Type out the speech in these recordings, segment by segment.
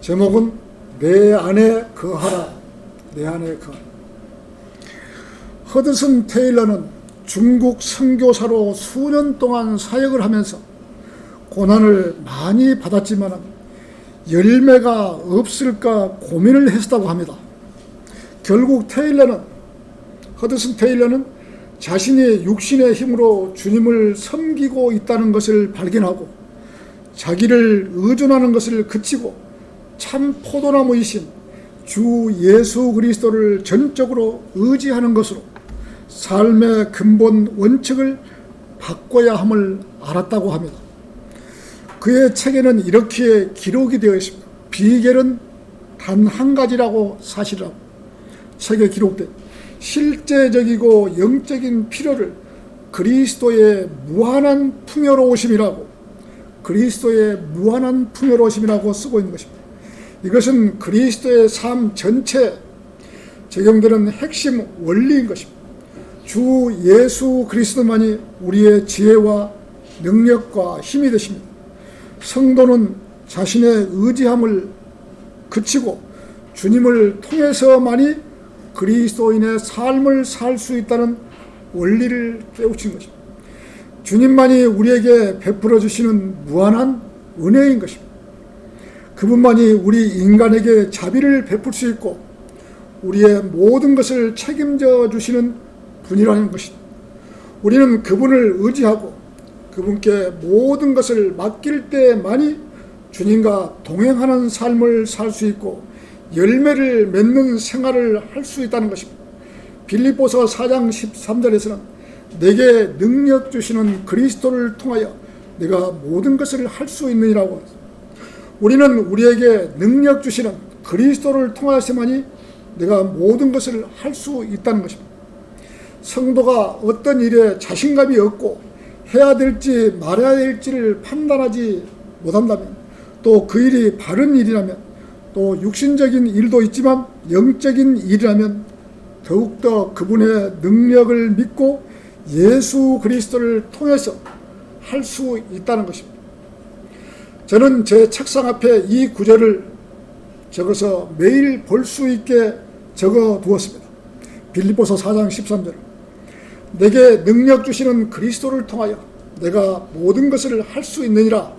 제목은 내 안에 거하라. 내 안에 거하라. 허드슨 테일러는 중국 선교사로 수년 동안 사역을 하면서 고난을 많이 받았지만 열매가 없을까 고민을 했었다고 합니다. 결국 허드슨 테일러는 자신이 육신의 힘으로 주님을 섬기고 있다는 것을 발견하고 자기를 의존하는 것을 그치고 참 포도나무이신 주 예수 그리스도를 전적으로 의지하는 것으로 삶의 근본 원칙을 바꿔야 함을 알았다고 합니다. 그의 책에는 이렇게 기록이 되어 있습니다. 비결은 단 한 가지라고 사실이라고 책에 기록된 실제적이고 영적인 필요를 그리스도의 무한한 풍요로우심이라고 쓰고 있는 것입니다. 이것은 그리스도의 삶 전체에 적용되는 핵심 원리인 것입니다. 주 예수 그리스도만이 우리의 지혜와 능력과 힘이 되십니다. 성도는 자신의 의지함을 그치고 주님을 통해서만이 그리스도인의 삶을 살 수 있다는 원리를 깨우친 것입니다. 주님만이 우리에게 베풀어 주시는 무한한 은혜인 것입니다. 그분만이 우리 인간에게 자비를 베풀 수 있고 우리의 모든 것을 책임져 주시는 분이라는 것입니다. 우리는 그분을 의지하고 그분께 모든 것을 맡길 때만이 주님과 동행하는 삶을 살 수 있고 열매를 맺는 생활을 할 수 있다는 것입니다. 빌립보서 4장 13절에서는 내게 능력 주시는 그리스도를 통하여 내가 모든 것을 할 수 있느니라고 합니다. 우리는 우리에게 능력 주시는 그리스도를 통하여서만이 내가 모든 것을 할 수 있다는 것입니다. 성도가 어떤 일에 자신감이 없고 해야 될지 말아야 될지를 판단하지 못한다면 또 그 일이 바른 일이라면 또 육신적인 일도 있지만 영적인 일이라면 더욱더 그분의 능력을 믿고 예수 그리스도를 통해서 할 수 있다는 것입니다. 저는 제 책상 앞에 이 구절을 적어서 매일 볼 수 있게 적어 두었습니다. 빌립보서 4장 13절 내게 능력 주시는 그리스도를 통하여 내가 모든 것을 할 수 있느니라.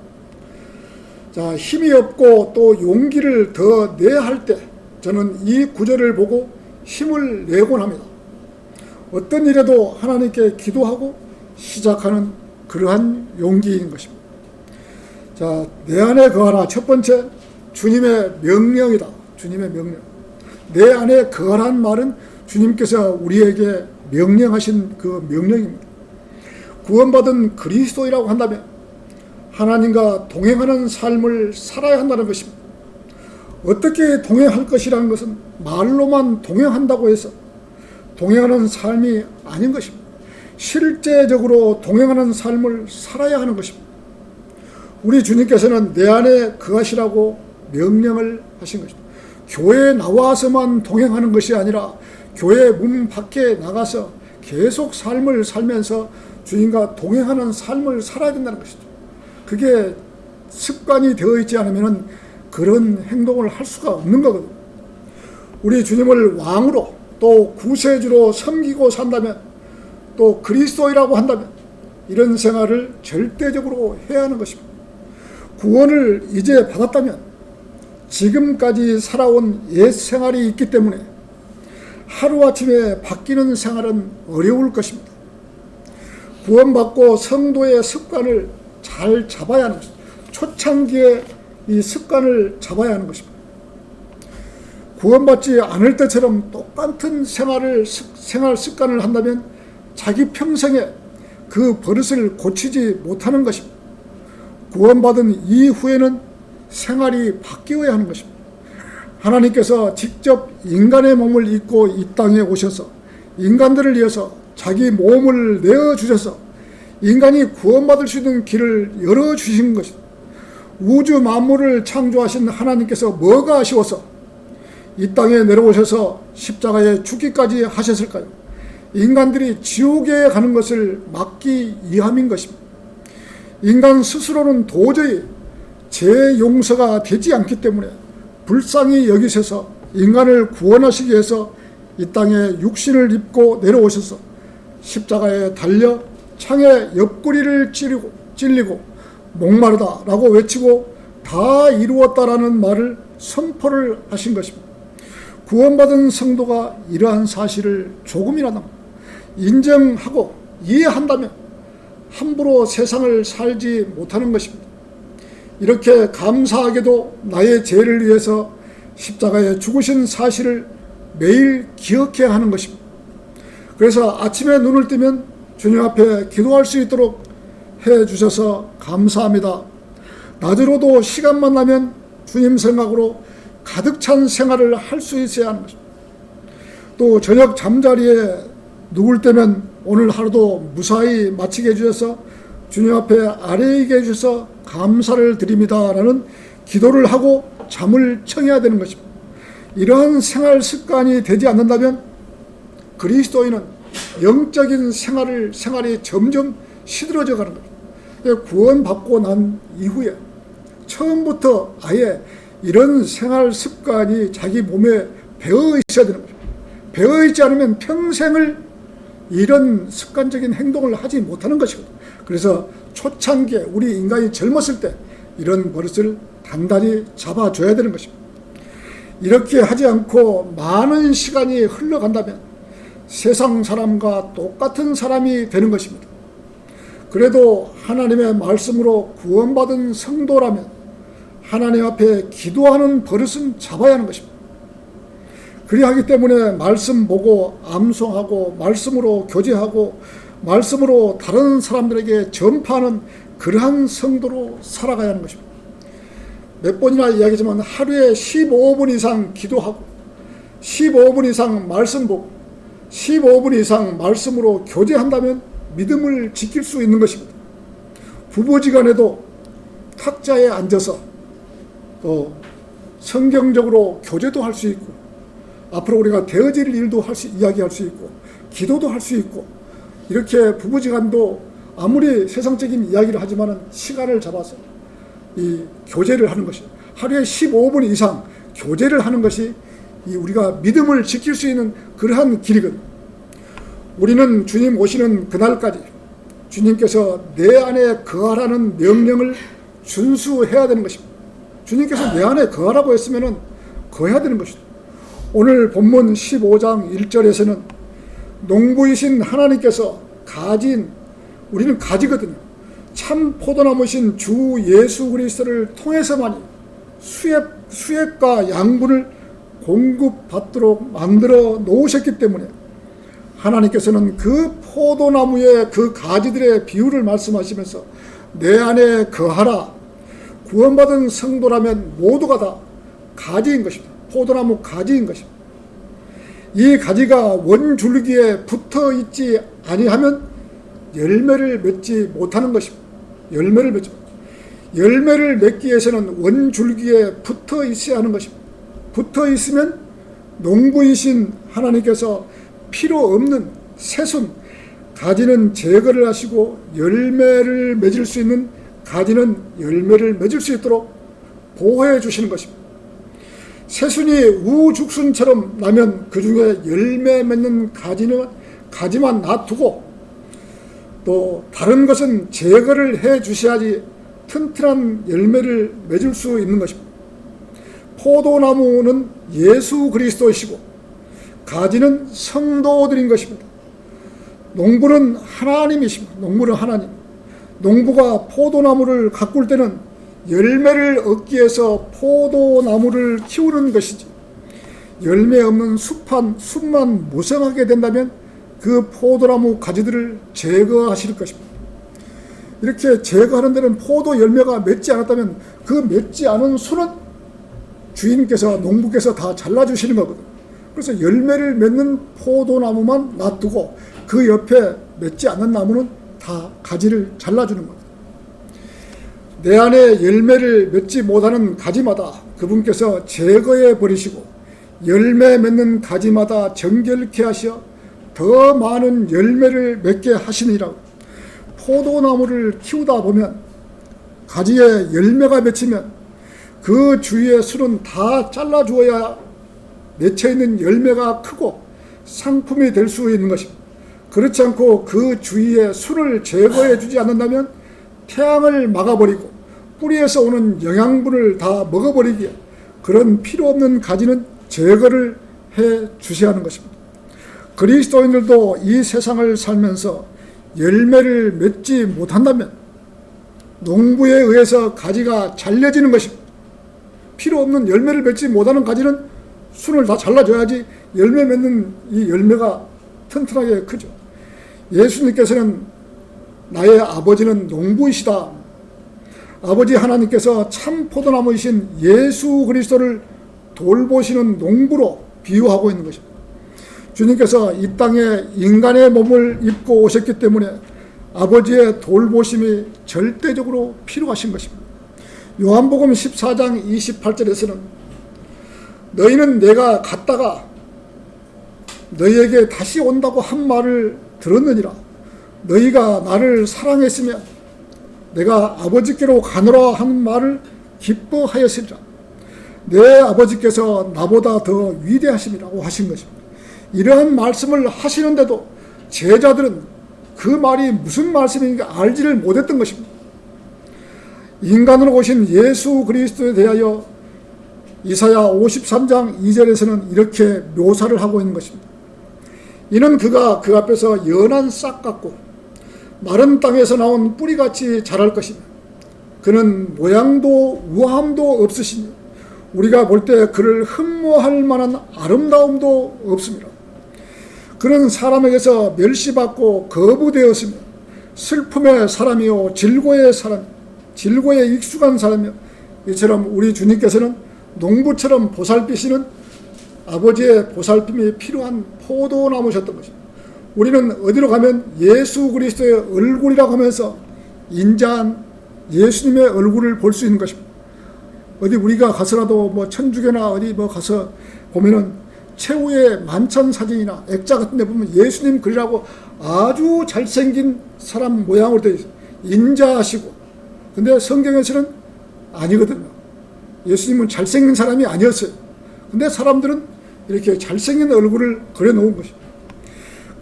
자, 힘이 없고 또 용기를 더 내야 할 때 저는 이 구절을 보고 힘을 내곤 합니다. 어떤 일에도 하나님께 기도하고 시작하는 그러한 용기인 것입니다. 자, 내 안에 거하라. 첫 번째, 주님의 명령이다. 주님의 명령. 내 안에 거하라는 말은 주님께서 우리에게 명령하신 그 명령입니다. 구원받은 그리스도이라고 한다면 하나님과 동행하는 삶을 살아야 한다는 것입니다. 어떻게 동행할 것이라는 것은 말로만 동행한다고 해서 동행하는 삶이 아닌 것입니다. 실제적으로 동행하는 삶을 살아야 하는 것입니다. 우리 주님께서는 내 안에 거하시라고 명령을 하신 것입니다. 교회에 나와서만 동행하는 것이 아니라 교회 문 밖에 나가서 계속 삶을 살면서 주님과 동행하는 삶을 살아야 된다는 것이죠. 그게 습관이 되어 있지 않으면 그런 행동을 할 수가 없는 거거든요. 우리 주님을 왕으로 또 구세주로 섬기고 산다면 또 그리스도이라고 한다면 이런 생활을 절대적으로 해야 하는 것입니다. 구원을 이제 받았다면 지금까지 살아온 옛 생활이 있기 때문에 하루아침에 바뀌는 생활은 어려울 것입니다. 구원받고 성도의 습관을 잘 잡아야 하는 것입니다. 초창기에 이 습관을 잡아야 하는 것입니다. 구원받지 않을 때처럼 똑같은 생활 습관을 한다면 자기 평생에 그 버릇을 고치지 못하는 것입니다. 구원받은 이후에는 생활이 바뀌어야 하는 것입니다. 하나님께서 직접 인간의 몸을 입고 이 땅에 오셔서 인간들을 위해서 자기 몸을 내어주셔서 인간이 구원받을 수 있는 길을 열어주신 것입니다. 우주 만물을 창조하신 하나님께서 뭐가 아쉬워서 이 땅에 내려오셔서 십자가에 죽기까지 하셨을까요? 인간들이 지옥에 가는 것을 막기 위함인 것입니다. 인간 스스로는 도저히 죄 용서가 되지 않기 때문에 불쌍히 여기셔서 인간을 구원하시기 위해서 이 땅에 육신을 입고 내려오셔서 십자가에 달려 창에 옆구리를 찔리고 목마르다라고 외치고 다 이루었다라는 말을 선포를 하신 것입니다. 구원받은 성도가 이러한 사실을 조금이라도 인정하고 이해한다면 함부로 세상을 살지 못하는 것입니다. 이렇게 감사하게도 나의 죄를 위해서 십자가에 죽으신 사실을 매일 기억해야 하는 것입니다. 그래서 아침에 눈을 뜨면 주님 앞에 기도할 수 있도록 해주셔서 감사합니다. 낮으로도 시간만 나면 주님 생각으로 가득 찬 생활을 할 수 있어야 하는 것입니다. 또 저녁 잠자리에 누울 때면 오늘 하루도 무사히 마치게 해주셔서 주님 앞에 아뢰게 해주셔서 감사를 드립니다 라는 기도를 하고 잠을 청해야 되는 것입니다. 이러한 생활 습관이 되지 않는다면 그리스도인은 영적인 생활이 점점 시들어져 가는 거예요. 구원받고 난 이후에 처음부터 아예 이런 생활 습관이 자기 몸에 배어 있어야 되는 거죠. 배어 있지 않으면 평생을 이런 습관적인 행동을 하지 못하는 것이거든요. 그래서 초창기에 우리 인간이 젊었을 때 이런 버릇을 단단히 잡아줘야 되는 것입니다. 이렇게 하지 않고 많은 시간이 흘러간다면 세상 사람과 똑같은 사람이 되는 것입니다. 그래도 하나님의 말씀으로 구원받은 성도라면 하나님 앞에 기도하는 버릇은 잡아야 하는 것입니다. 그리하기 때문에 말씀 보고 암송하고 말씀으로 교제하고 말씀으로 다른 사람들에게 전파하는 그러한 성도로 살아가야 하는 것입니다. 몇 번이나 이야기하지만 하루에 15분 이상 기도하고 15분 이상 말씀 보고 15분 이상 말씀으로 교제한다면 믿음을 지킬 수 있는 것입니다. 부부지간에도 탁자에 앉아서 또 성경적으로 교제도 할 수 있고 앞으로 우리가 되어질 일도 이야기할 수 있고 기도도 할 수 있고 이렇게 부부지간도 아무리 세상적인 이야기를 하지만은 시간을 잡아서 이 교제를 하는 것이 하루에 15분 이상 교제를 하는 것이 이 우리가 믿음을 지킬 수 있는 그러한 길이거든요. 우리는 주님 오시는 그날까지 주님께서 내 안에 거하라는 명령을 준수해야 되는 것입니다. 주님께서 내 안에 거하라고 했으면은 거해야 되는 것이죠. 오늘 본문 15장 1절에서는 농부이신 하나님께서 우리는 가지거든요. 참 포도나무신 주 예수 그리스도를 통해서만이 수액과 양분을 공급받도록 만들어 놓으셨기 때문에 하나님께서는 그 포도나무의 그 가지들의 비유를 말씀하시면서 내 안에 거하라. 구원받은 성도라면 모두가 다 가지인 것입니다. 포도나무 가지인 것입니다. 이 가지가 원줄기에 붙어 있지 아니하면 열매를 맺지 못하는 것입니다. 열매를 맺기 위해서는 원줄기에 붙어 있어야 하는 것입니다. 붙어 있으면 농부이신 하나님께서 필요 없는 새순 가지는 제거를 하시고 열매를 맺을 수 있는 가지는 열매를 맺을 수 있도록 보호해 주시는 것입니다. 새순이 우죽순처럼 나면 그 중에 열매 맺는 가지만 놔두고 또 다른 것은 제거를 해 주셔야지 튼튼한 열매를 맺을 수 있는 것입니다. 포도나무는 예수 그리스도이시고 가지는 성도들인 것입니다. 농부는 하나님이십니다. 농부는 하나님. 농부가 포도나무를 가꿀 때는 열매를 얻기 위해서 포도나무를 키우는 것이지 열매 없는 숲만 무성하게 된다면 그 포도나무 가지들을 제거하실 것입니다. 이렇게 제거하는 데는 포도 열매가 맺지 않았다면 그 맺지 않은 수는 주인께서 농부께서 다 잘라주시는 거거든요. 그래서 열매를 맺는 포도나무만 놔두고 그 옆에 맺지 않는 나무는 다 가지를 잘라주는 겁니다. 내 안에 열매를 맺지 못하는 가지마다 그분께서 제거해 버리시고 열매 맺는 가지마다 정결케 하셔 더 많은 열매를 맺게 하시니라고. 포도나무를 키우다 보면 가지에 열매가 맺히면 그 주위의 술은 다 잘라주어야 맺혀있는 열매가 크고 상품이 될 수 있는 것입니다. 그렇지 않고 그 주위에 술을 제거해 주지 않는다면 태양을 막아버리고 뿌리에서 오는 영양분을 다 먹어버리기에 그런 필요 없는 가지는 제거를 해 주셔야 하는 것입니다. 그리스도인들도 이 세상을 살면서 열매를 맺지 못한다면 농부에 의해서 가지가 잘려지는 것입니다. 필요 없는 열매를 맺지 못하는 가지는 순을 다 잘라줘야지 열매 맺는 이 열매가 튼튼하게 크죠. 예수님께서는 나의 아버지는 농부이시다. 아버지 하나님께서 참 포도나무이신 예수 그리스도를 돌보시는 농부로 비유하고 있는 것입니다. 주님께서 이 땅에 인간의 몸을 입고 오셨기 때문에 아버지의 돌보심이 절대적으로 필요하신 것입니다. 요한복음 14장 28절에서는 너희는 내가 갔다가 너희에게 다시 온다고 한 말을 들었느니라. 너희가 나를 사랑했으면 내가 아버지께로 가노라 하는 말을 기뻐하였으리라. 내 아버지께서 나보다 더 위대하심이라고 하신 것입니다. 이러한 말씀을 하시는데도 제자들은 그 말이 무슨 말씀인가 알지를 못했던 것입니다. 인간으로 오신 예수 그리스도에 대하여 이사야 53장 2절에서는 이렇게 묘사를 하고 있는 것입니다. 이는 그가 그 앞에서 연한 싹 같고 마른 땅에서 나온 뿌리같이 자랄 것이며 그는 모양도 우아함도 없으시니 우리가 볼 때 그를 흠모할 만한 아름다움도 없습니다. 그는 사람에게서 멸시받고 거부되었으며 슬픔의 사람이요 질고에 익숙한 사람이요 이처럼 우리 주님께서는 농부처럼 보살피시는 아버지의 보살핌이 필요한 포도나무셨던 것입니다. 우리는 어디로 가면 예수 그리스도의 얼굴이라고 하면서 인자한 예수님의 얼굴을 볼 수 있는 것입니다. 어디 우리가 가서라도 뭐 천주교나 어디 뭐 가서 보면은 최후의 만찬 사진이나 액자 같은 데 보면 예수님 그리라고 아주 잘생긴 사람 모양으로 되어 있어요. 인자하시고. 근데 성경에서는 아니거든요. 예수님은 잘생긴 사람이 아니었어요. 근데 사람들은 이렇게 잘생긴 얼굴을 그려놓은 것입니다.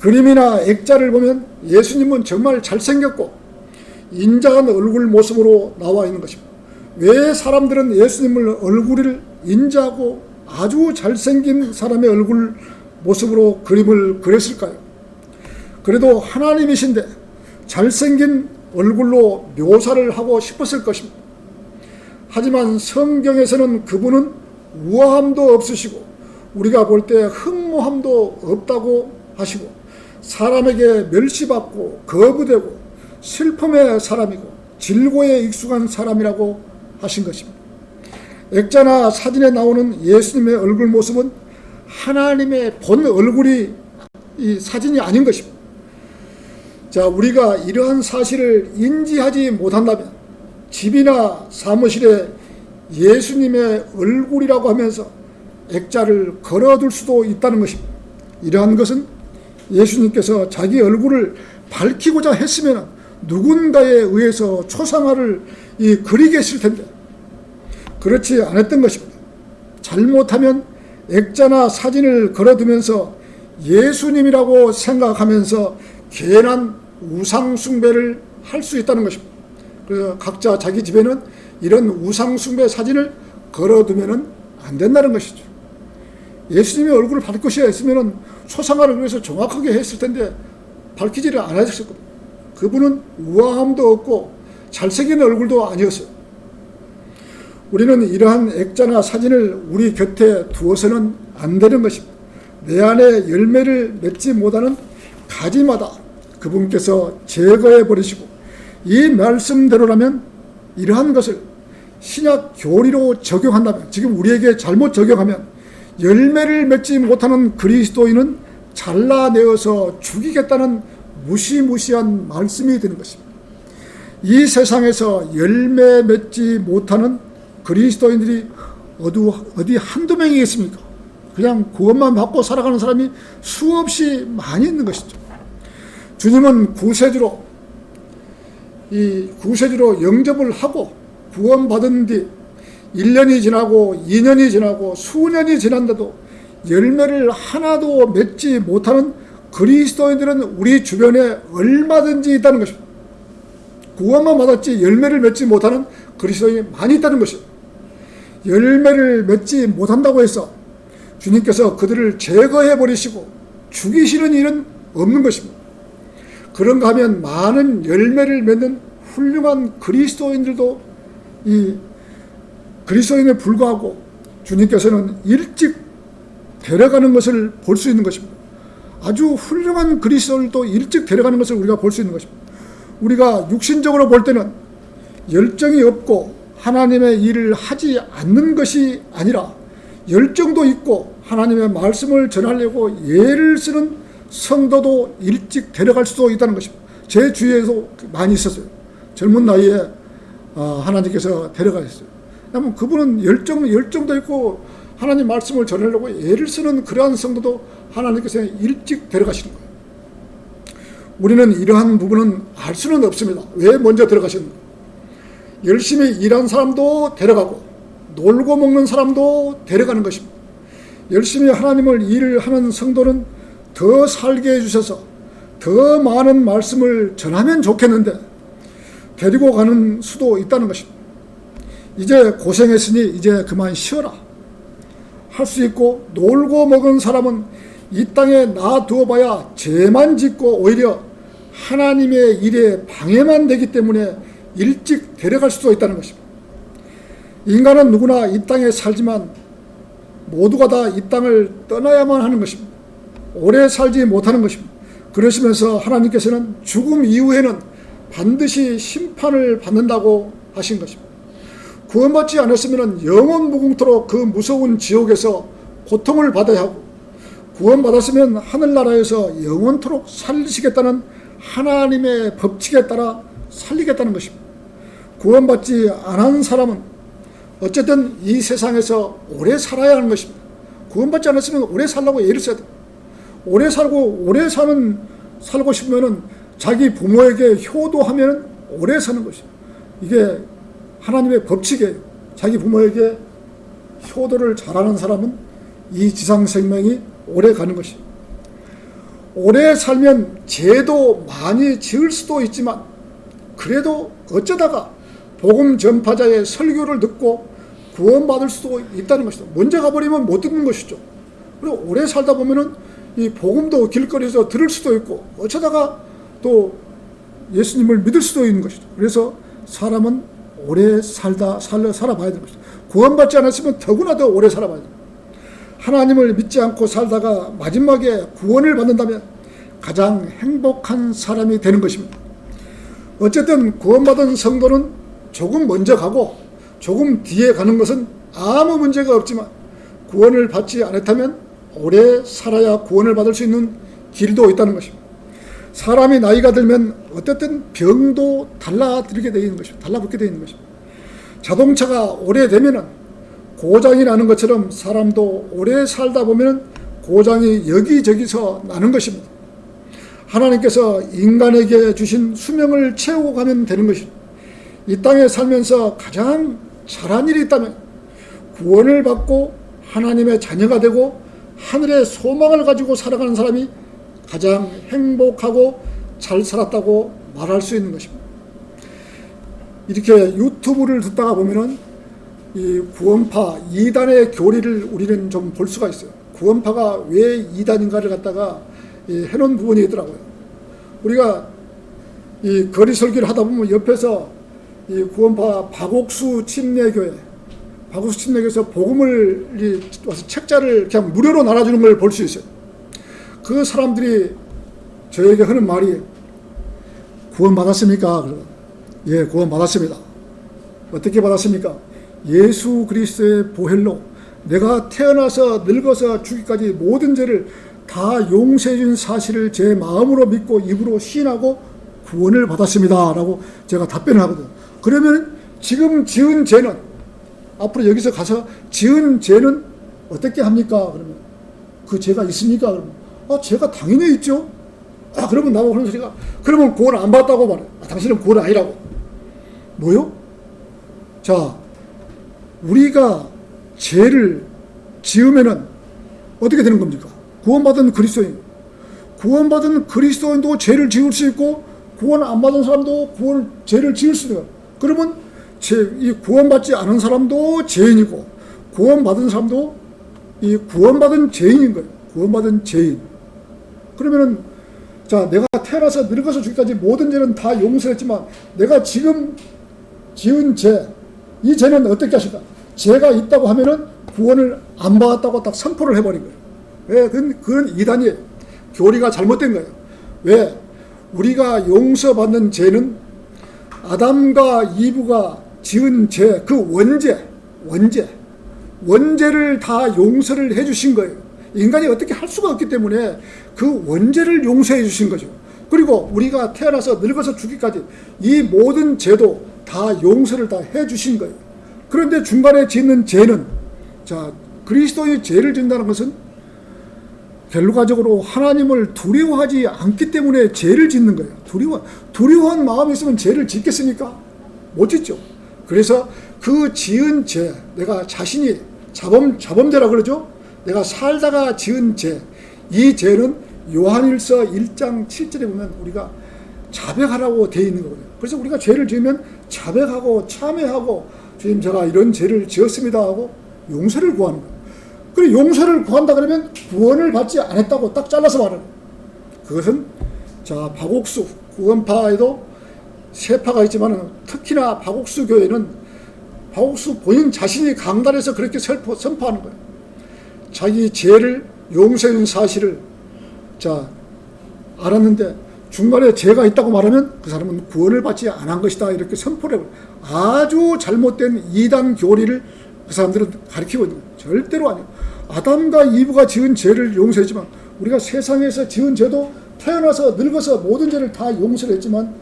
그림이나 액자를 보면 예수님은 정말 잘생겼고 인자한 얼굴 모습으로 나와 있는 것입니다. 왜 사람들은 예수님을 얼굴을 인자하고 아주 잘생긴 사람의 얼굴 모습으로 그림을 그렸을까요? 그래도 하나님이신데 잘생긴 얼굴로 묘사를 하고 싶었을 것입니다. 하지만 성경에서는 그분은 우아함도 없으시고 우리가 볼 때 흠모함도 없다고 하시고 사람에게 멸시받고 거부되고 슬픔의 사람이고 질고에 익숙한 사람이라고 하신 것입니다. 액자나 사진에 나오는 예수님의 얼굴 모습은 하나님의 본 얼굴이 이 사진이 아닌 것입니다. 자, 우리가 이러한 사실을 인지하지 못한다면 집이나 사무실에 예수님의 얼굴이라고 하면서 액자를 걸어둘 수도 있다는 것입니다. 이러한 것은 예수님께서 자기 얼굴을 밝히고자 했으면 누군가에 의해서 초상화를 그리게 했을 텐데 그렇지 않았던 것입니다. 잘못하면 액자나 사진을 걸어두면서 예수님이라고 생각하면서 괜한 우상 숭배를 할 수 있다는 것입니다. 그래서 각자 자기 집에는 이런 우상 숭배 사진을 걸어두면 안 된다는 것이죠. 예수님의 얼굴을 밝힐 것이 했으면 초상화를 그래서 정확하게 했을 텐데 밝히지를 않았을 겁니다. 그분은 우아함도 없고 잘생긴 얼굴도 아니었어요. 우리는 이러한 액자나 사진을 우리 곁에 두어서는 안 되는 것입니다. 내 안에 열매를 맺지 못하는 가지마다 그분께서 제거해 버리시고 이 말씀대로라면 이러한 것을 신약 교리로 적용한다면 지금 우리에게 잘못 적용하면 열매를 맺지 못하는 그리스도인은 잘라내어서 죽이겠다는 무시무시한 말씀이 되는 것입니다. 이 세상에서 열매 맺지 못하는 그리스도인들이 어디 한두 명이겠습니까? 그냥 구원만 받고 살아가는 사람이 수없이 많이 있는 것이죠. 주님은 구세주로 영접을 하고 구원받은 뒤 1년이 지나고 2년이 지나고 수년이 지난데도 열매를 하나도 맺지 못하는 그리스도인들은 우리 주변에 얼마든지 있다는 것입니다. 구원만 받았지 열매를 맺지 못하는 그리스도인이 많이 있다는 것입니다. 열매를 맺지 못한다고 해서 주님께서 그들을 제거해 버리시고 죽이시는 일은 없는 것입니다. 그런가 하면 많은 열매를 맺는 훌륭한 그리스도인들도 이 그리스도인에 불과하고 주님께서는 일찍 데려가는 것을 볼 수 있는 것입니다. 아주 훌륭한 그리스도인들도 일찍 데려가는 것을 우리가 볼 수 있는 것입니다. 우리가 육신적으로 볼 때는 열정이 없고 하나님의 일을 하지 않는 것이 아니라 열정도 있고 하나님의 말씀을 전하려고 애를 쓰는 성도도 일찍 데려갈 수도 있다는 것입니다. 제 주위에도 많이 있었어요. 젊은 나이에 하나님께서 데려가셨어요. 그러면 그분은 열정도 있고 하나님 말씀을 전하려고 애를 쓰는 그러한 성도도 하나님께서 일찍 데려가시는 거예요. 우리는 이러한 부분은 알 수는 없습니다. 왜 먼저 들어가셨는가? 열심히 일한 사람도 데려가고 놀고 먹는 사람도 데려가는 것입니다. 열심히 하나님을 일을 하는 성도는 더 살게 해주셔서 더 많은 말씀을 전하면 좋겠는데 데리고 가는 수도 있다는 것입니다. 이제 고생했으니 이제 그만 쉬어라 할 수 있고, 놀고 먹은 사람은 이 땅에 놔두어봐야 죄만 짓고 오히려 하나님의 일에 방해만 되기 때문에 일찍 데려갈 수도 있다는 것입니다. 인간은 누구나 이 땅에 살지만 모두가 다 이 땅을 떠나야만 하는 것입니다. 오래 살지 못하는 것입니다. 그러시면서 하나님께서는 죽음 이후에는 반드시 심판을 받는다고 하신 것입니다. 구원받지 않았으면 영원 무궁토록 그 무서운 지옥에서 고통을 받아야 하고, 구원받았으면 하늘나라에서 영원토록 살리시겠다는 하나님의 법칙에 따라 살리겠다는 것입니다. 구원받지 않은 사람은 어쨌든 이 세상에서 오래 살아야 하는 것입니다. 구원받지 않았으면 오래 살라고 애를 써야 돼요. 오래 살고 싶으면 자기 부모에게 효도하면 오래 사는 것입니다. 이게 하나님의 법칙이에요. 자기 부모에게 효도를 잘하는 사람은 이 지상 생명이 오래 가는 것입니다. 오래 살면 죄도 많이 지을 수도 있지만 그래도 어쩌다가 복음 전파자의 설교를 듣고 구원받을 수도 있다는 것이죠. 먼저 가버리면 못 듣는 것이죠. 그리고 오래 살다 보면은 이 복음도 길거리에서 들을 수도 있고 어쩌다가 또 예수님을 믿을 수도 있는 것이죠. 그래서 사람은 오래 살아봐야 되는 것이죠. 구원받지 않았으면 더구나 더 오래 살아봐야 됩니다. 하나님을 믿지 않고 살다가 마지막에 구원을 받는다면 가장 행복한 사람이 되는 것입니다. 어쨌든 구원받은 성도는 조금 먼저 가고 조금 뒤에 가는 것은 아무 문제가 없지만, 구원을 받지 않았다면 오래 살아야 구원을 받을 수 있는 길도 있다는 것입니다. 사람이 나이가 들면 어쨌든 병도 달라붙게 되어 있는 것입니다. 자동차가 오래되면은 고장이 나는 것처럼 사람도 오래 살다 보면 고장이 여기저기서 나는 것입니다. 하나님께서 인간에게 주신 수명을 채우고 가면 되는 것입니다. 이 땅에 살면서 가장 잘한 일이 있다면 구원을 받고 하나님의 자녀가 되고 하늘의 소망을 가지고 살아가는 사람이 가장 행복하고 잘 살았다고 말할 수 있는 것입니다. 이렇게 유튜브를 듣다가 보면은 이 구원파 이단의 교리를 우리는 좀 볼 수가 있어요. 구원파가 왜 이단인가를 갖다가 해놓은 부분이 있더라고요. 우리가 이 거리 설교를 하다 보면 옆에서 이 구원파 박옥수 침례교회에서 복음을 와서 책자를 그냥 무료로 나눠주는 걸 볼 수 있어요. 그 사람들이 저에게 하는 말이, 구원받았습니까? 예, 구원받았습니다. 어떻게 받았습니까? 예수 그리스도의 보혈로 내가 태어나서 늙어서 죽기까지 모든 죄를 다 용서해 준 사실을 제 마음으로 믿고 입으로 시인하고 구원을 받았습니다 라고 제가 답변을 하거든요. 그러면 지금 지은 죄는, 앞으로 여기서 가서 지은 죄는 어떻게 합니까? 그러면 그 죄가 있습니까? 그러면 죄가 당연히 있죠. 그러면 나보고 그런 소리가, 그러면 구원 안 받았다고 말해. 당신은 구원 아니라고. 뭐요? 자, 우리가 죄를 지으면은 어떻게 되는 겁니까? 구원받은 그리스도인도 죄를 지을 수 있고, 구원 안 받은 사람도 죄를 지을 수 있어요. 그러면 이 구원받지 않은 사람도 죄인이고, 구원받은 사람도 이 구원받은 죄인인 거예요. 구원받은 죄인. 그러면은, 자, 내가 태어나서 늙어서 죽기까지 모든 죄는 다 용서했지만, 내가 지금 지은 죄, 이 죄는 어떻게 하실까? 죄가 있다고 하면은 구원을 안 받았다고 딱 선포를 해버린 거예요. 왜? 그건 이단이에요. 교리가 잘못된 거예요. 왜? 우리가 용서받는 죄는 아담과 이브가 지은 죄, 그 원죄를 다 용서를 해주신 거예요. 인간이 어떻게 할 수가 없기 때문에 그 원죄를 용서해 주신 거죠. 그리고 우리가 태어나서 늙어서 죽기까지 이 모든 죄도 다 용서를 다 해주신 거예요. 그런데 중간에 짓는 죄는, 자, 그리스도의 죄를 짓는다는 것은 결과적으로 하나님을 두려워하지 않기 때문에 죄를 짓는 거예요. 두려워한 마음이 있으면 죄를 짓겠습니까? 못 짓죠. 그래서 그 지은 죄, 내가 자신이 자범죄라 그러죠. 내가 살다가 지은 죄, 이 죄는 요한일서 1장 7절에 보면 우리가 자백하라고 되어 있는 거거든요. 그래서 우리가 죄를 지으면 자백하고 참회하고, 주님 제가 이런 죄를 지었습니다 하고 용서를 구하는 거예요. 그리고 용서를 구한다 그러면 구원을 받지 않았다고 딱 잘라서 말하는 거예요. 그것은, 자, 박옥수 구원파에도 세 파가 있지만 특히나 박옥수 교회는 박옥수 본인 자신이 강단에서 그렇게 선포하는 거예요. 자기 죄를 용서해 준 사실을, 자, 알았는데 중간에 죄가 있다고 말하면 그 사람은 구원을 받지 않은 것이다, 이렇게 선포를 해버려요. 아주 잘못된 이단 교리를 그 사람들은 가르치고 있는 거예요. 절대로 아니에요. 아담과 이브가 지은 죄를 용서했지만, 우리가 세상에서 지은 죄도 태어나서 늙어서 모든 죄를 다 용서를 했지만,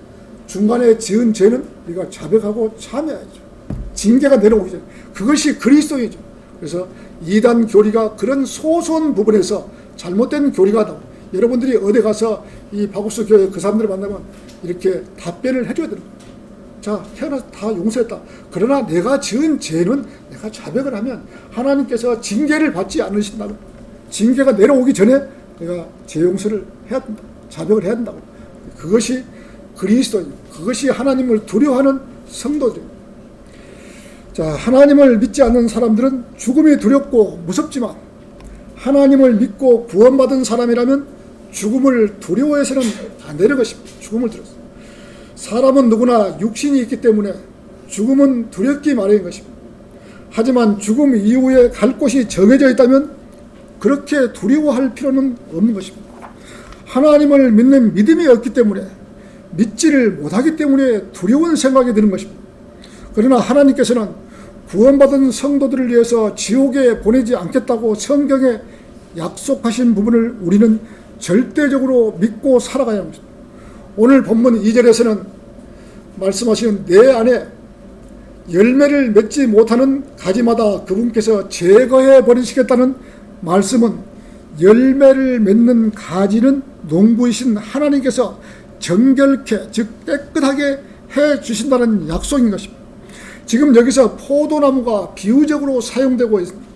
중간에 지은 죄는 우리가 자백하고 참여해야죠. 징계가 내려오기 전에. 그것이 그리스도이죠. 그래서 이단 교리가 그런 소소한 부분에서 잘못된 교리가 나오고, 여러분들이 어디 가서 이 박옥수 교회 그 사람들을 만나면 이렇게 답변을 해줘야 되는 거예요. 자, 태어나서 다 용서했다. 그러나 내가 지은 죄는 내가 자백을 하면 하나님께서 징계를 받지 않으신다고. 징계가 내려오기 전에 내가 죄 용서를 해야 된다. 자백을 해야 된다고. 그것이 그리스도입니다. 그것이 하나님을 두려워하는 성도들입니다. 자, 하나님을 믿지 않는 사람들은 죽음이 두렵고 무섭지만, 하나님을 믿고 구원받은 사람이라면 죽음을 두려워해서는 안 되는 것입니다. 죽음을 두려워서. 사람은 누구나 육신이 있기 때문에 죽음은 두렵기 마련인 것입니다. 하지만 죽음 이후에 갈 곳이 정해져 있다면 그렇게 두려워할 필요는 없는 것입니다. 하나님을 믿는 믿음이 없기 때문에, 믿지를 못하기 때문에 두려운 생각이 드는 것입니다. 그러나 하나님께서는 구원받은 성도들을 위해서 지옥에 보내지 않겠다고 성경에 약속하신 부분을 우리는 절대적으로 믿고 살아가야 합니다. 오늘 본문 2절에서는 말씀하시는 내 안에 열매를 맺지 못하는 가지마다 그분께서 제거해 버리시겠다는 말씀은, 열매를 맺는 가지는 농부이신 하나님께서 정결케, 즉 깨끗하게 해 주신다는 약속인 것입니다. 지금 여기서 포도나무가 비유적으로 사용되고 있습니다.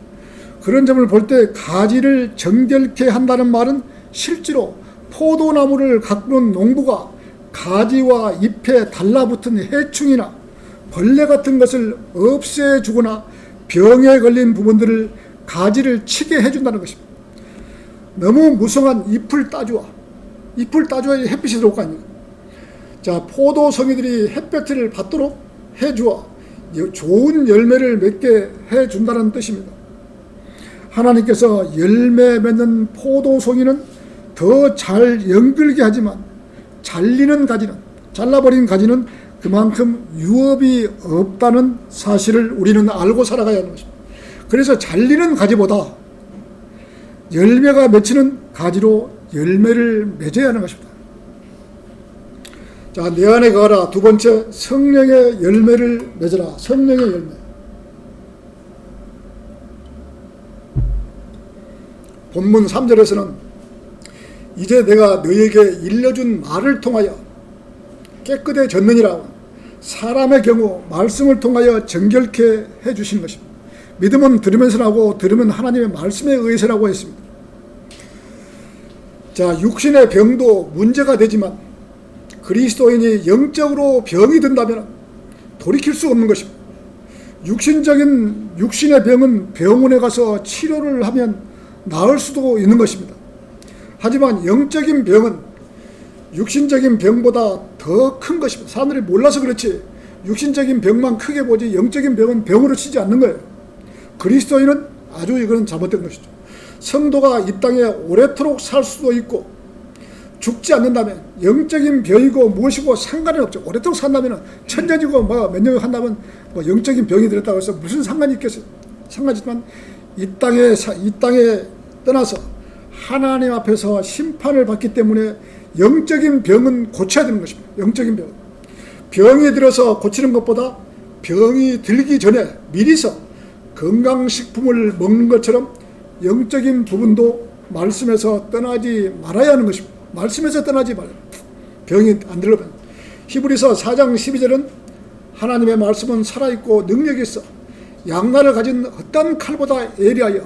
그런 점을 볼 때 가지를 정결케 한다는 말은 실제로 포도나무를 가꾸는 농부가 가지와 잎에 달라붙은 해충이나 벌레 같은 것을 없애주거나 병에 걸린 부분들을 가지를 치게 해준다는 것입니다. 너무 무성한 잎을 따줘야 햇빛이 들어올 거 아닙니까? 자, 포도송이들이 햇볕을 받도록 해주어 좋은 열매를 맺게 해준다는 뜻입니다. 하나님께서 열매 맺는 포도송이는 더 잘 연결게 하지만, 잘라버린 가지는 그만큼 유업이 없다는 사실을 우리는 알고 살아가야 하는 것입니다. 그래서 잘리는 가지보다 열매가 맺히는 가지로 열매를 맺어야 하는 것입니다. 자, 내 안에 거하라. 두 번째, 성령의 열매를 맺어라. 성령의 열매. 본문 3절에서는 이제 내가 너희에게 일러준 말을 통하여 깨끗해졌느니라. 사람의 경우 말씀을 통하여 정결케 해주시는 것입니다. 믿음은 들으면서 나고 들으면 하나님의 말씀에 의해서라고 했습니다. 자, 육신의 병도 문제가 되지만 그리스도인이 영적으로 병이 든다면 돌이킬 수 없는 것입니다. 육신의 병은 병원에 가서 치료를 하면 나을 수도 있는 것입니다. 하지만 영적인 병은 육신적인 병보다 더 큰 것입니다. 사람들이 몰라서 그렇지 육신적인 병만 크게 보지 영적인 병은 병으로 치지 않는 거예요. 그리스도인은 아주 이거는 잘못된 것이죠. 성도가 이 땅에 오래도록 살 수도 있고 죽지 않는다면 영적인 병이고 무엇이고 상관이 없죠. 오래도록 산다면 천년이고 몇 년을 한다면 영적인 병이 들었다고 해서 무슨 상관이 있겠어요. 상관이지만 이 땅에 떠나서 하나님 앞에서 심판을 받기 때문에 영적인 병은 고쳐야 되는 것입니다. 영적인 병이 들어서 고치는 것보다 병이 들기 전에 미리서 건강식품을 먹는 것처럼 영적인 부분도 말씀에서 떠나지 말아야 하는 것입니다. 말씀에서 떠나지 말아요. 병이 안 들어가면. 히브리서 4장 12절은 하나님의 말씀은 살아있고 능력이 있어 양날을 가진 어떤 칼보다 예리하여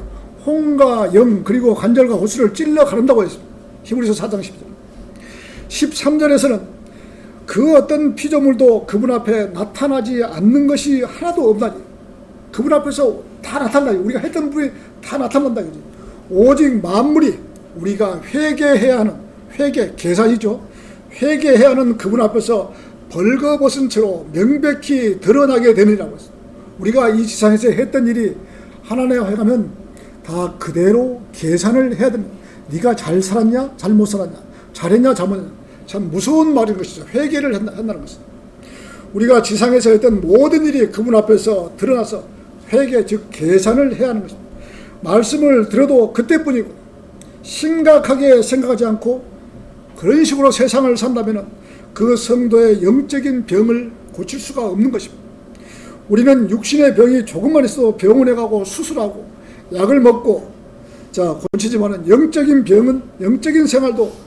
홍과 영 그리고 관절과 호수를 찔러 가른다고 했습니다. 히브리서 4장 12절. 13절에서는 그 어떤 피조물도 그분 앞에 나타나지 않는 것이 하나도 없다니. 그분 앞에서 다 나타나요. 우리가 했던 분이 다 나타난다. 오직 만물이 우리가 회개해야 하는 계산이죠. 회개해야 하는 그분 앞에서 벌거벗은 채로 명백히 드러나게 되느라고 했어요. 우리가 이 지상에서 했던 일이 하나님에 가면 다 그대로 계산을 해야 됩니다. 네가 잘 살았냐 잘못 살았냐 잘했냐 잘못했냐. 참 무서운 말인 것이죠. 회개를 한다는 것은 우리가 지상에서 했던 모든 일이 그분 앞에서 드러나서 회개 즉 계산을 해야 하는 것입니다. 말씀을 들어도 그때뿐이고 심각하게 생각하지 않고 그런 식으로 세상을 산다면 그 성도의 영적인 병을 고칠 수가 없는 것입니다. 우리는 육신의 병이 조금만 있어도 병원에 가고 수술하고 약을 먹고 고치지만은 영적인 병은 영적인 생활도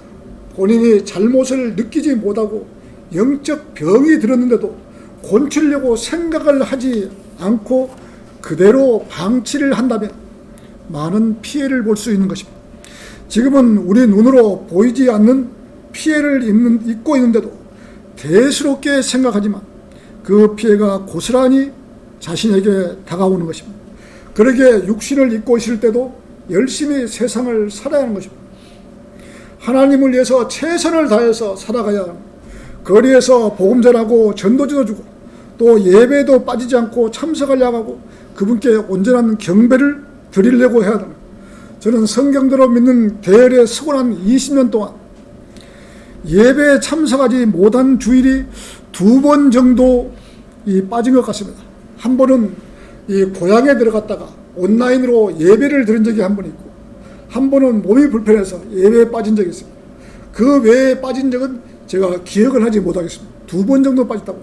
본인이 잘못을 느끼지 못하고 영적 병이 들었는데도 고치려고 생각을 하지 않고 그대로 방치를 한다면 많은 피해를 볼 수 있는 것입니다. 지금은 우리 눈으로 보이지 않는 피해를 입고 있는데도 대수롭게 생각하지만 그 피해가 고스란히 자신에게 다가오는 것입니다. 그러게 육신을 입고 있을 때도 열심히 세상을 살아야 하는 것입니다. 하나님을 위해서 최선을 다해서 살아가야 합니다. 거리에서 복음 전하고 전도지도 주고 또 예배도 빠지지 않고 참석하려고 하고 그분께 온전한 경배를 드리려고 해야 합니다. 저는 성경대로 믿는 대열에 서고 난 20년 동안 예배에 참석하지 못한 주일이 2번 정도 빠진 것 같습니다. 한 번은 이 고향에 들어갔다가 온라인으로 예배를 드린 적이 한 번 있고 한 번은 몸이 불편해서 예배에 빠진 적이 있습니다. 그 외에 빠진 적은 제가 기억을 하지 못하겠습니다. 2번 정도 빠졌다고.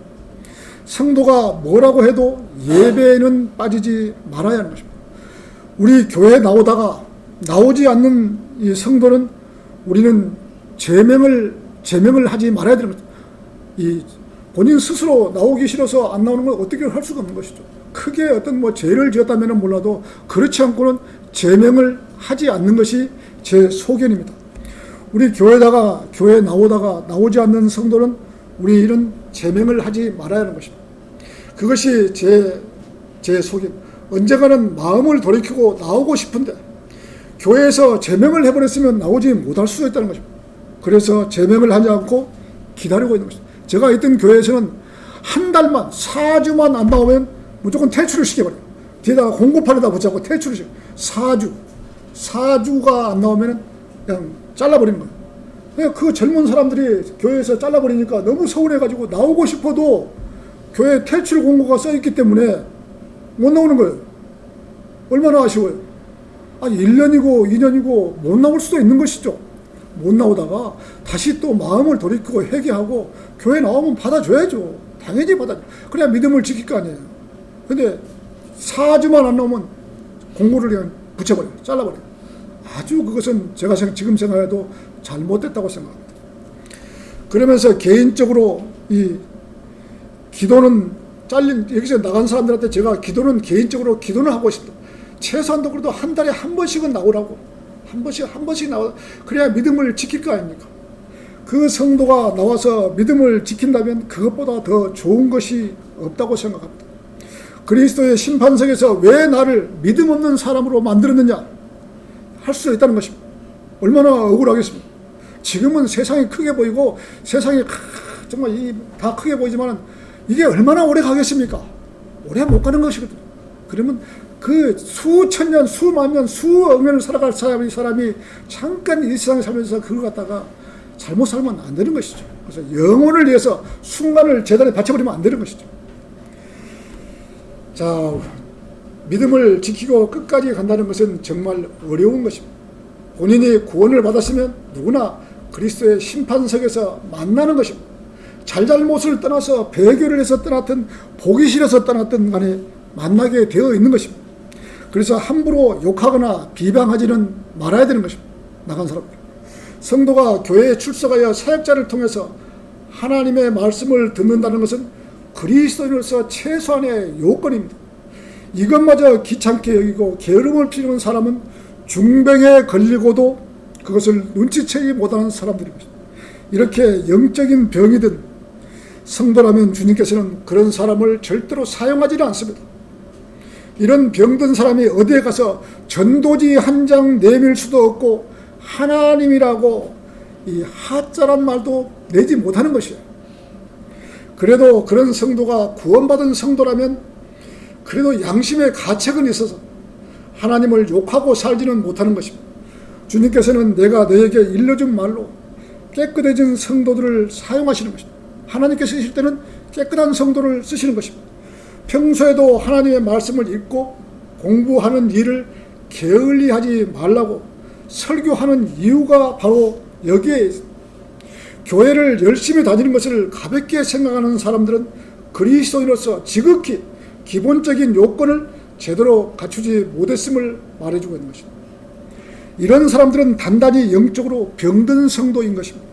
성도가 뭐라고 해도 예배에는 빠지지 말아야 하는 것입니다. 우리 교회에 나오지 않는 이 성도는 우리는 제명을 하지 말아야 되는 것입니다. 이 본인 스스로 나오기 싫어서 안 나오는 건 어떻게 할 수가 없는 것이죠. 크게 어떤 죄를 지었다면 몰라도 그렇지 않고는 제명을 하지 않는 것이 제 소견입니다. 우리 교회에 나오지 않는 성도는 우리는 제명을 하지 말아야 하는 것입니다. 그것이 제 소견. 언젠가는 마음을 돌이키고 나오고 싶은데 교회에서 제명을 해버렸으면 나오지 못할 수도 있다는 것입니다. 그래서 제명을 하지 않고 기다리고 있는 것입니다. 제가 있던 교회에서는 한 달만 4주만 안 나오면 무조건 퇴출을 시켜버려요. 뒤에다가 공고판에다 붙잡고 퇴출을 시켜요. 4주가 안 나오면 그냥 잘라버리는 거예요. 그러니까 그 젊은 사람들이 교회에서 잘라버리니까 너무 서운해가지고 나오고 싶어도 교회 퇴출 공고가 써있기 때문에 못 나오는 거예요. 얼마나 아쉬워요. 1년이고 2년이고 못 나올 수도 있는 것이죠. 못 나오다가 다시 또 마음을 돌이키고 회개하고 교회 나오면 받아줘야죠. 당연히 받아줘. 그래야 믿음을 지킬 거 아니에요. 근데 4주만 안 나오면 공고를 그냥 붙여버려요. 잘라버려요. 아주 그것은 제가 지금 생각해도 잘못됐다고 생각합니다. 그러면서 개인적으로 이 기도는 여기서 나간 사람들한테 제가 기도는 개인적으로 기도는 하고 싶다. 최소한도 그래도 한 달에 한 번씩은 나오라고. 한 번씩 나와. 그래야 믿음을 지킬 거 아닙니까? 그 성도가 나와서 믿음을 지킨다면 그것보다 더 좋은 것이 없다고 생각합니다. 그리스도의 심판석에서 왜 나를 믿음 없는 사람으로 만들었느냐 할 수 있다는 것입니다. 얼마나 억울하겠습니까? 지금은 세상이 크게 보이고 세상이 정말 다 크게 보이지만 이게 얼마나 오래 가겠습니까? 오래 못 가는 것이거든요. 그러면 그 수천 년, 수만 년, 수억 년을 살아갈 사람이 잠깐 이 세상에 살면서 그걸 갖다가 잘못 살면 안 되는 것이죠. 그래서 영혼을 위해서 순간을 재단에 바쳐버리면 안 되는 것이죠. 자, 믿음을 지키고 끝까지 간다는 것은 정말 어려운 것입니다. 본인이 구원을 받았으면 누구나 그리스도의 심판석에서 만나는 것입니다. 잘잘못을 떠나서 배교를 해서 떠났든 보기 싫어서 떠났든 간에 만나게 되어 있는 것입니다. 그래서 함부로 욕하거나 비방하지는 말아야 되는 것입니다. 나간 사람들. 성도가 교회에 출석하여 사역자를 통해서 하나님의 말씀을 듣는다는 것은 그리스도인으로서 최소한의 요건입니다. 이것마저 귀찮게 여기고 게으름을 피우는 사람은 중병에 걸리고도 그것을 눈치채지 못하는 사람들입니다. 이렇게 영적인 병이 든 성도라면 주님께서는 그런 사람을 절대로 사용하지는 않습니다. 이런 병든 사람이 어디에 가서 전도지 한 장 내밀 수도 없고 하나님이라고 이 하자란 말도 내지 못하는 것이에요. 그래도 그런 성도가 구원받은 성도라면 그래도 양심의 가책은 있어서 하나님을 욕하고 살지는 못하는 것입니다. 주님께서는 내가 너에게 일러준 말로 깨끗해진 성도들을 사용하시는 것입니다. 하나님께서 쓰실 때는 깨끗한 성도를 쓰시는 것입니다. 평소에도 하나님의 말씀을 읽고 공부하는 일을 게을리하지 말라고 설교하는 이유가 바로 여기에 있습니다. 교회를 열심히 다니는 것을 가볍게 생각하는 사람들은 그리스도인으로서 지극히 기본적인 요건을 제대로 갖추지 못했음을 말해주고 있는 것입니다. 이런 사람들은 단단히 영적으로 병든 성도인 것입니다.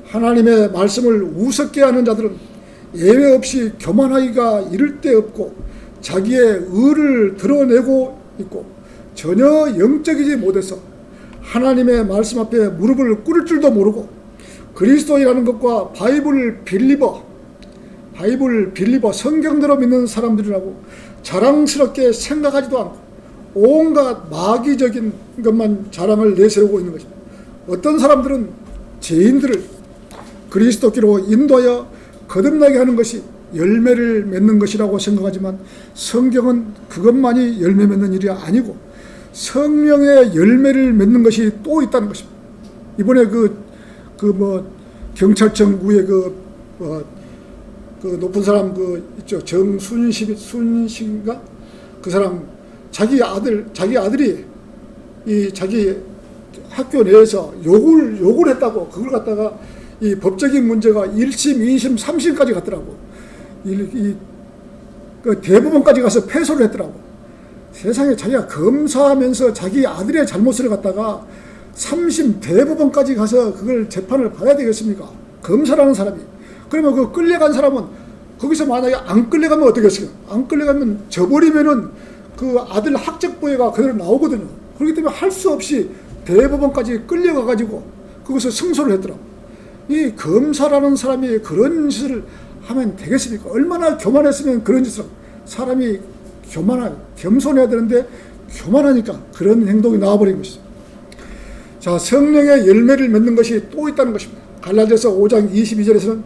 하나님의 말씀을 우습게 하는 자들은 예외 없이 교만하기가 이를 데 없고 자기의 의를 드러내고 있고 전혀 영적이지 못해서 하나님의 말씀 앞에 무릎을 꿇을 줄도 모르고 그리스도이라는 것과 바이블 빌리버 성경대로 믿는 사람들이라고 자랑스럽게 생각하지도 않고 온갖 마귀적인 것만 자랑을 내세우고 있는 것입니다. 어떤 사람들은 죄인들을 그리스도께로 인도하여 거듭나게 하는 것이 열매를 맺는 것이라고 생각하지만 성경은 그것만이 열매 맺는 일이 아니고 성령의 열매를 맺는 것이 또 있다는 것입니다. 이번에 경찰청 위에 그 높은 사람 있죠. 순식인가? 그 사람 자기 아들이 자기 학교 내에서 욕을 했다고 그걸 갖다가 이 법적인 문제가 1심, 2심, 3심까지 갔더라고. 그 대법원까지 가서 패소를 했더라고. 세상에 자기가 검사하면서 자기 아들의 잘못을 갖다가 3심 대법원까지 가서 그걸 재판을 봐야 되겠습니까? 검사라는 사람이. 그러면 그 끌려간 사람은 거기서 만약에 안 끌려가면 어떻겠어요? 안 끌려가면 져버리면은 그 아들 학적부회가 그대로 나오거든요. 그렇기 때문에 할 수 없이 대법원까지 끌려가가지고 거기서 승소를 했더라고. 이 검사라는 사람이 그런 짓을 하면 되겠습니까? 얼마나 교만했으면 그런 짓을 사람이 겸손해야 되는데 교만하니까 그런 행동이 나와버린 것이죠. 자, 성령의 열매를 맺는 것이 또 있다는 것입니다. 갈라디아서 5장 22절에서는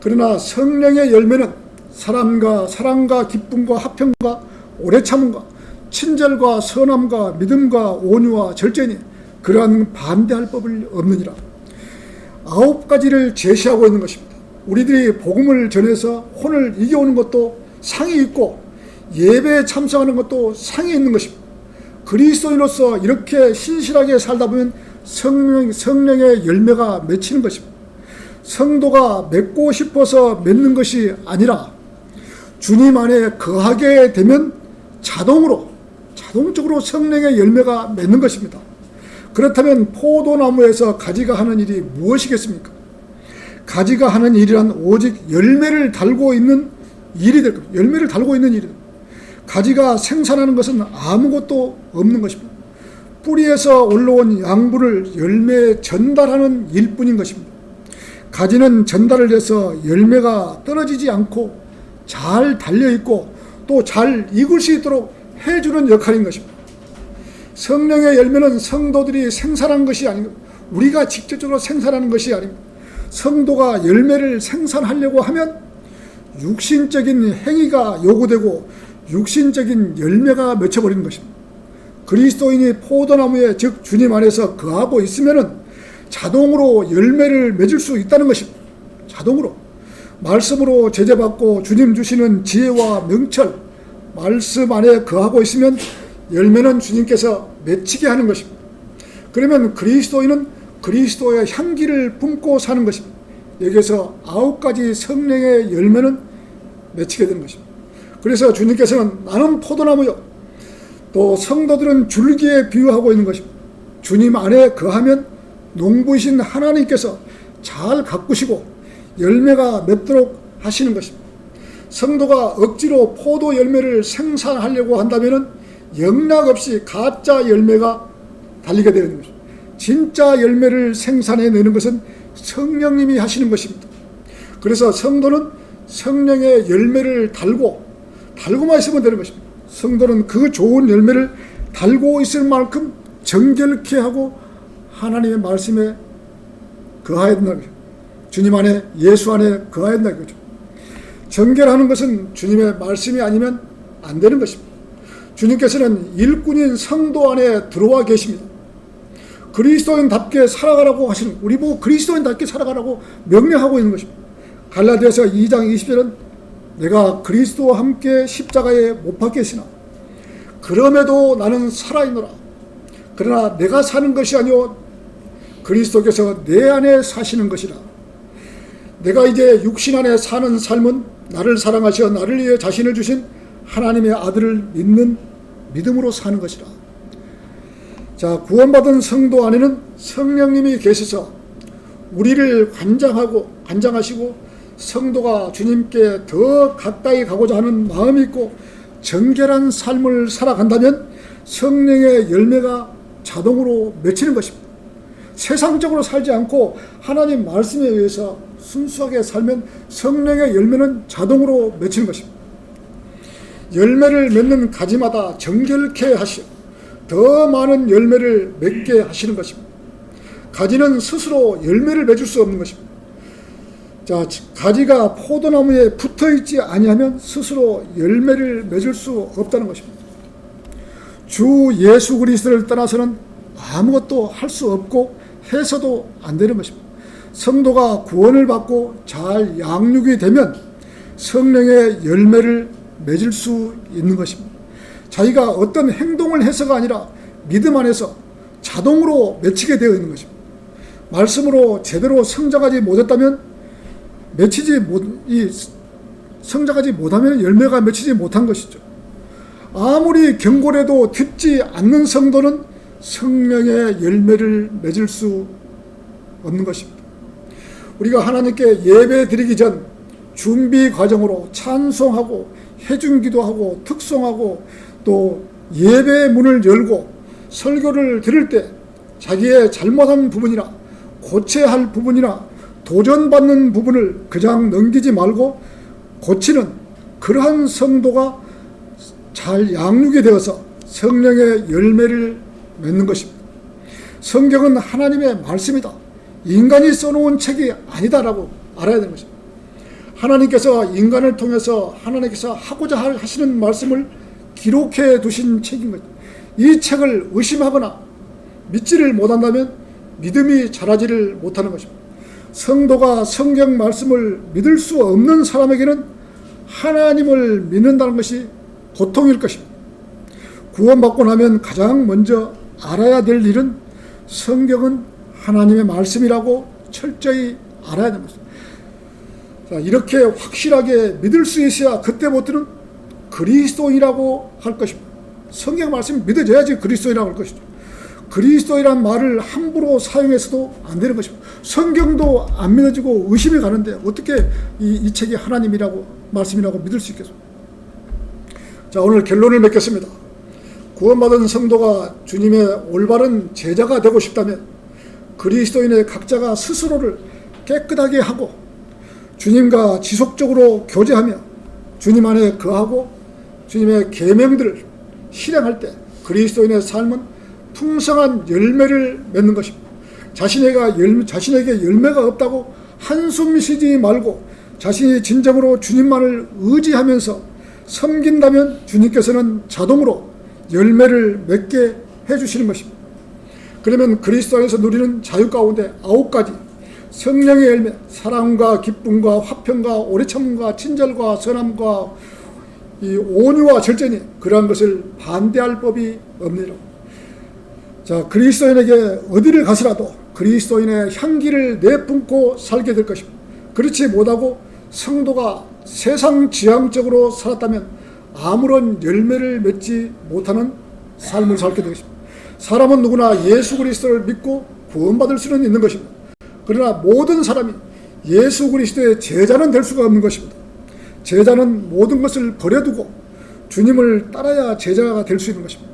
그러나 성령의 열매는 사랑과 기쁨과 화평과 오래 참음과 친절과 선함과 믿음과 온유와 절제니 그러한 반대할 법을 없느니라. 9가지를 제시하고 있는 것입니다. 우리들이 복음을 전해서 혼을 이겨오는 것도 상이 있고 예배에 참석하는 것도 상이 있는 것입니다. 그리스도인으로서 이렇게 신실하게 살다 보면 성령의 열매가 맺히는 것입니다. 성도가 맺고 싶어서 맺는 것이 아니라 주님 안에 거하게 되면 자동적으로 성령의 열매가 맺는 것입니다. 그렇다면 포도나무에서 가지가 하는 일이 무엇이겠습니까? 가지가 하는 일이란 오직 열매를 달고 있는 일이 될 겁니다. 열매를 달고 있는 일이. 가지가 생산하는 것은 아무것도 없는 것입니다. 뿌리에서 올라온 양분을 열매에 전달하는 일뿐인 것입니다. 가지는 전달을 해서 열매가 떨어지지 않고 잘 달려있고 또 잘 익을 수 있도록 해주는 역할인 것입니다. 성령의 열매는 성도들이 생산한 것이 아니고 우리가 직접적으로 생산하는 것이 아닙니다. 성도가 열매를 생산하려고 하면 육신적인 행위가 요구되고 육신적인 열매가 맺혀버리는 것입니다. 그리스도인이 포도나무에 즉 주님 안에서 거하고 있으면 자동으로 열매를 맺을 수 있다는 것입니다. 자동으로 말씀으로 제재받고 주님 주시는 지혜와 명철 말씀 안에 거하고 있으면 열매는 주님께서 맺히게 하는 것입니다. 그러면 그리스도인은 그리스도의 향기를 뿜고 사는 것입니다. 여기에서 9가지 성령의 열매는 맺히게 되는 것입니다. 그래서 주님께서는 나는 포도나무요 또 성도들은 줄기에 비유하고 있는 것입니다. 주님 안에 거하면 농부이신 하나님께서 잘 가꾸시고 열매가 맺도록 하시는 것입니다. 성도가 억지로 포도 열매를 생산하려고 한다면 영락없이 가짜 열매가 달리게 되는 것입니다. 진짜 열매를 생산해내는 것은 성령님이 하시는 것입니다. 그래서 성도는 성령의 열매를 달고만 있으면 되는 것입니다. 성도는 그 좋은 열매를 달고 있을 만큼 정결케 하고 하나님의 말씀에 거하야 된다는 것입니다. 주님 안에 예수 안에 거하야 된다는 거죠. 정결하는 것은 주님의 말씀이 아니면 안 되는 것입니다. 주님께서는 일꾼인 성도 안에 들어와 계십니다. 그리스도인답게 살아가라고 하시는, 우리 보고 그리스도인답게 살아가라고 명령하고 있는 것입니다. 갈라디아서 2장 20절은 내가 그리스도와 함께 십자가에 못 박혔으나 그럼에도 나는 살아있노라. 그러나 내가 사는 것이 아니오 그리스도께서 내 안에 사시는 것이라. 내가 이제 육신 안에 사는 삶은 나를 사랑하시어 나를 위해 자신을 주신 하나님의 아들을 믿는 믿음으로 사는 것이라. 자, 구원받은 성도 안에는 성령님이 계셔서 우리를 관장하시고 성도가 주님께 더 가까이 가고자 하는 마음이 있고 정결한 삶을 살아간다면 성령의 열매가 자동으로 맺히는 것입니다. 세상적으로 살지 않고 하나님 말씀에 의해서 순수하게 살면 성령의 열매는 자동으로 맺히는 것입니다. 열매를 맺는 가지마다 정결케 하시어 더 많은 열매를 맺게 하시는 것입니다. 가지는 스스로 열매를 맺을 수 없는 것입니다. 자, 가지가 포도나무에 붙어있지 아니하면 스스로 열매를 맺을 수 없다는 것입니다. 주 예수 그리스도를 떠나서는 아무것도 할 수 없고 해서도 안 되는 것입니다. 성도가 구원을 받고 잘 양육이 되면 성령의 열매를 맺을 수 있는 것입니다. 자기가 어떤 행동을 해서가 아니라 믿음 안에서 자동으로 맺히게 되어 있는 것입니다. 말씀으로 제대로 성장하지 못했다면 성장하지 못하면 열매가 맺히지 못한 것이죠. 아무리 경고해도 듣지 않는 성도는 성령의 열매를 맺을 수 없는 것입니다. 우리가 하나님께 예배 드리기 전 준비 과정으로 찬송하고 해중기도하고 특송하고 또 예배의 문을 열고 설교를 들을 때 자기의 잘못한 부분이나 고쳐야 할 부분이나 도전받는 부분을 그냥 넘기지 말고 고치는 그러한 성도가 잘 양육이 되어서 성령의 열매를 맺는 것입니다. 성경은 하나님의 말씀이다. 인간이 써놓은 책이 아니다라고 알아야 되는 것입니다. 하나님께서 인간을 통해서 하나님께서 하고자 하시는 말씀을 기록해 두신 책인 것입니다. 이 책을 의심하거나 믿지를 못한다면 믿음이 자라지를 못하는 것입니다. 성도가 성경 말씀을 믿을 수 없는 사람에게는 하나님을 믿는다는 것이 고통일 것입니다. 구원받고 나면 가장 먼저 알아야 될 일은 성경은 하나님의 말씀이라고 철저히 알아야 되는 것입니다. 자, 이렇게 확실하게 믿을 수 있어야 그때부터는 그리스도인이라고 할 것입니다. 성경 말씀이 믿어져야지 그리스도인이라고 할 것이죠. 그리스도이란 말을 함부로 사용해서도 안 되는 것입니다. 성경도 안 믿어지고 의심이 가는데 어떻게 이 책이 하나님이라고 말씀이라고 믿을 수 있겠습니까? 자, 오늘 결론을 맺겠습니다. 구원받은 성도가 주님의 올바른 제자가 되고 싶다면 그리스도인의 각자가 스스로를 깨끗하게 하고 주님과 지속적으로 교제하며 주님 안에 거하고 주님의 계명들을 실행할 때 그리스도인의 삶은 풍성한 열매를 맺는 것입니다. 자신에게 열매가 없다고 한숨 쉬지 말고 자신이 진정으로 주님만을 의지하면서 섬긴다면 주님께서는 자동으로 열매를 맺게 해주시는 것입니다. 그러면 그리스도 안에서 누리는 자유 가운데 9가지 성령의 열매, 사랑과 기쁨과 화평과 오래참음과 친절과 선함과 이 온유와 절제니 그러한 것을 반대할 법이 없느니라. 자, 그리스도인에게 어디를 가서라도 그리스도인의 향기를 내뿜고 살게 될 것입니다. 그렇지 못하고 성도가 세상 지향적으로 살았다면 아무런 열매를 맺지 못하는 삶을 살게 되겠습니다. 사람은 누구나 예수 그리스도를 믿고 구원받을 수는 있는 것입니다. 그러나 모든 사람이 예수 그리스도의 제자는 될 수가 없는 것입니다. 제자는 모든 것을 버려두고 주님을 따라야 제자가 될 수 있는 것입니다.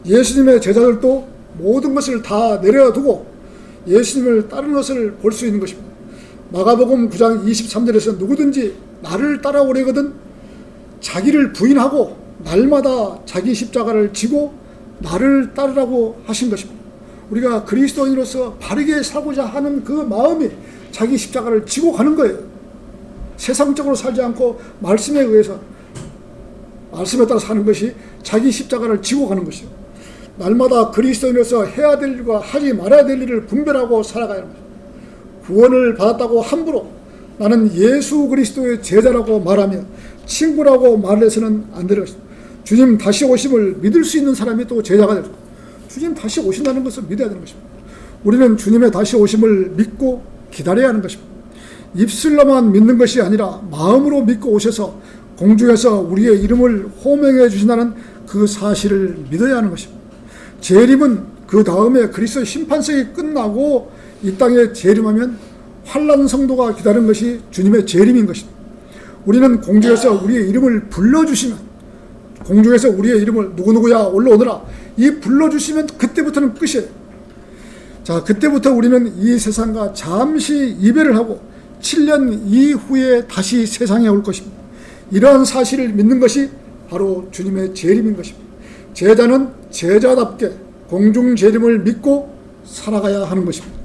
예수님의 제자들도 모든 것을 다 내려두고 예수님을 따르는 것을 볼 수 있는 것입니다. 마가복음 9장 23절에서 누구든지 나를 따라오려거든 자기를 부인하고 날마다 자기 십자가를 지고 나를 따르라고 하신 것입니다. 우리가 그리스도인으로서 바르게 살고자 하는 그 마음이 자기 십자가를 지고 가는 거예요. 세상적으로 살지 않고 말씀에 의해서 말씀에 따라 사는 것이 자기 십자가를 지고 가는 것이요. 날마다 그리스도인으로서 해야 될 일과 하지 말아야 될 일을 분별하고 살아가야 합니다. 구원을 받았다고 함부로 나는 예수 그리스도의 제자라고 말하며 친구라고 말해서는 안 되는 것입니다. 주님 다시 오심을 믿을 수 있는 사람이 또 제자가 되고 주님 다시 오신다는 것을 믿어야 되는 것입니다. 우리는 주님의 다시 오심을 믿고 기다려야 하는 것입니다. 입술로만 믿는 것이 아니라 마음으로 믿고 오셔서 공중에서 우리의 이름을 호명해 주신다는 그 사실을 믿어야 하는 것입니다. 재림은 그 다음에 그리스도의 심판석이 끝나고 이 땅에 재림하면 환난 성도가 기다리는 것이 주님의 재림인 것입니다. 우리는 공중에서 우리의 이름을 불러주시면 공중에서 우리의 이름을 누구누구야 올라오너라 이 불러주시면 그때부터는 끝이에요. 자, 그때부터 우리는 이 세상과 잠시 이별을 하고 7년 이후에 다시 세상에 올 것입니다. 이러한 사실을 믿는 것이 바로 주님의 재림인 것입니다. 제자는 제자답게 공중 재림을 믿고 살아가야 하는 것입니다.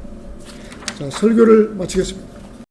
자, 설교를 마치겠습니다.